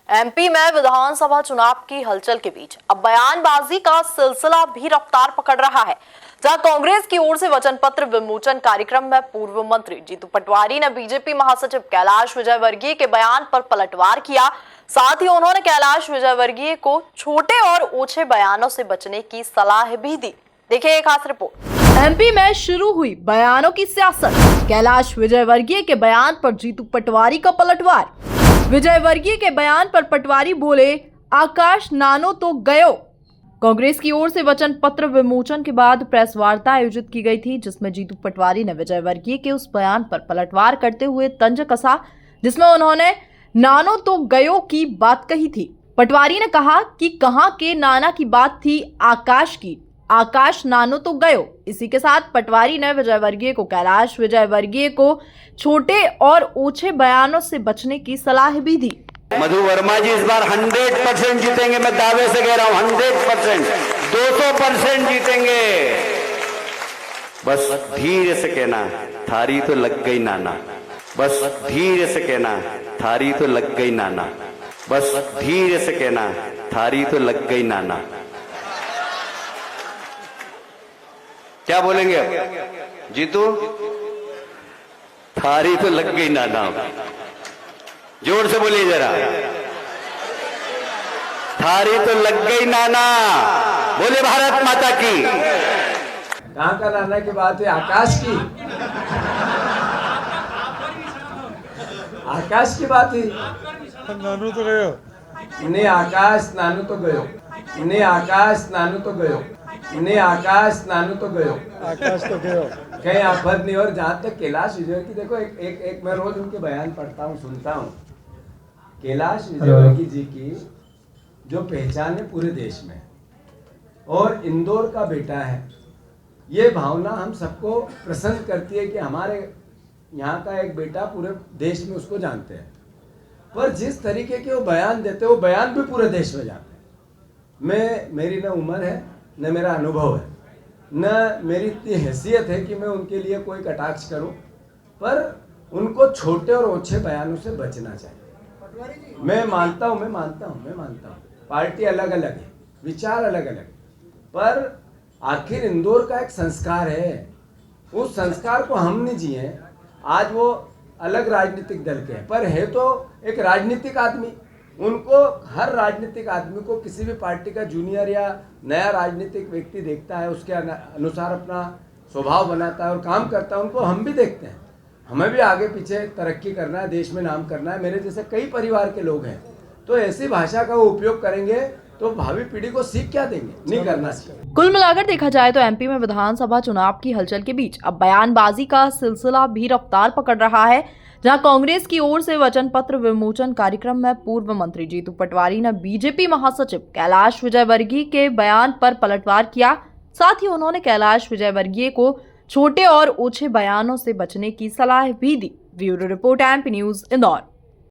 MP में विधानसभा चुनाव की हलचल के बीच अब बयानबाजी का सिलसिला भी रफ्तार पकड़ रहा है, जहां कांग्रेस की ओर से वचन पत्र विमोचन कार्यक्रम में पूर्व मंत्री जीतू पटवारी ने बीजेपी महासचिव कैलाश विजयवर्गीय के बयान पर पलटवार किया। साथ ही उन्होंने कैलाश विजयवर्गीय को छोटे और ओछे बयानों से बचने की सलाह भी दी। देखिए एक खास रिपोर्ट। एमपी में शुरू हुई बयानों की सियासत। कैलाश विजयवर्गीय के बयान पर जीतू पटवारी का पलटवार। विजयवर्गीय के बयान पर पटवारी बोले, आकाश नानो तो गयो। कांग्रेस की ओर से वचन पत्र विमोचन के बाद प्रेस वार्ता आयोजित की गई थी, जिसमें जीतू पटवारी ने विजयवर्गीय के उस बयान पर पलटवार करते हुए तंज कसा जिसमें उन्होंने नानो तो गयो की बात कही थी। पटवारी ने कहा कि कहां के नाना की बात थी आकाश की, आकाश नानो तो गयो। इसी के साथ पटवारी ने विजयवर्गीय को कैलाश विजयवर्गीय को छोटे और ओछे बयानों से बचने की सलाह भी दी। मधु वर्मा जी इस बार 100% जीतेंगे, मैं दावे से कह रहा हूं 100%, 200% जीतेंगे। बस धीरे से कहना, थारी तो लग गई नाना। बस धीरे से कहना, थारी तो लग गई नाना। बस धीरे से कहना, थारी तो लग गई नाना। क्या बोलेंगे अब? जीतू, थारी तो लग गई नाना। जोर से बोलिए जरा, थारी तो लग गई नाना। बोले भारत माता की। कहाँ का नाना की बात है? आकाश की, आकाश की बात है। नानू तो गयो ने आकाश नानू तो गयो, ने आकाश नानू तो गयो, ने आकाश नानू तो गयो। आकाश तो गयो कहीं आफत नहीं। और जहाँ तक कैलाश विजयवर्गीय की, देखो एक मैं रोज उनके बयान पढ़ता हूँ, सुनता हूँ। कैलाश विजयवर्गीय जी की जो पहचान है पूरे देश में, और इंदौर का बेटा है, ये भावना हम सबको प्रसन्न करती है कि हमारे यहाँ का एक बेटा पूरे देश में उसको जानते हैं। पर जिस तरीके के वो बयान देते हैं, वो बयान भी पूरे देश में जाते हैं। मेरी न उम्र है, न मेरा अनुभव है, न मेरी इतनी हैसियत है कि मैं उनके लिए कोई कटाक्ष करूं, पर उनको छोटे और ओछे बयानों से बचना चाहिए। मैं मानता हूं पार्टी अलग अलग है, विचार अलग अलग है, पर आखिर इंदौर का एक संस्कार है, उस संस्कार को हम नहीं जिए। आज वो अलग राजनीतिक दल के हैं, पर है तो एक राजनीतिक आदमी। उनको, हर राजनीतिक आदमी को किसी भी पार्टी का जूनियर या नया राजनीतिक व्यक्ति देखता है, उसके अनुसार अपना स्वभाव बनाता है और काम करता है। उनको हम भी देखते हैं, हमें भी आगे पीछे तरक्की करना है, देश में नाम करना है। मेरे जैसे कई परिवार के लोग हैं, तो ऐसी भाषा का वो उपयोग करेंगे तो भावी पीढ़ी को सीख क्या देंगे? नहीं करना चाहिए। कुल मिलाकर देखा जाए तो एमपी में विधानसभा चुनाव की हलचल के बीच अब बयानबाजी का सिलसिला भी रफ्तार पकड़ रहा है, जहां कांग्रेस की ओर से वचन पत्र विमोचन कार्यक्रम में पूर्व मंत्री जीतू पटवारी ने बीजेपी महासचिव कैलाश विजयवर्गीय के बयान पर पलटवार किया। साथ ही उन्होंने कैलाश विजयवर्गीय को छोटे और ओछे बयानों से बचने की सलाह भी दी। Bureau report, MP news, Indore.